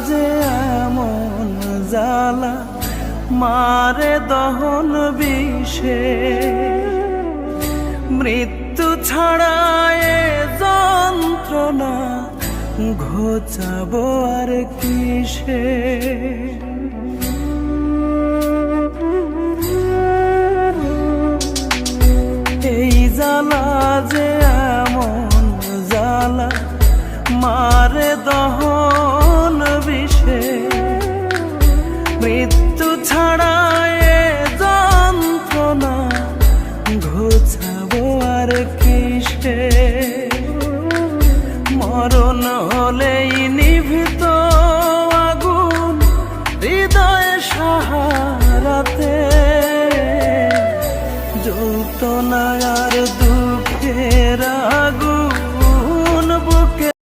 যে এমন জ্বালা মারে দহন বিষে, মৃত্যু ছাড়া এ যন্ত্রণা ঘোচাবো আর কিসে। এই জ্বালা যে এমন জ্বালা মারে দহন বিষে, মৃত্যু ছাড়া এ যন্ত্রণা ঘোচাবো আর কিসে। মরণ হলেই নিভিত আগুন হৃদয় সাহারাতে, জ্বলতো না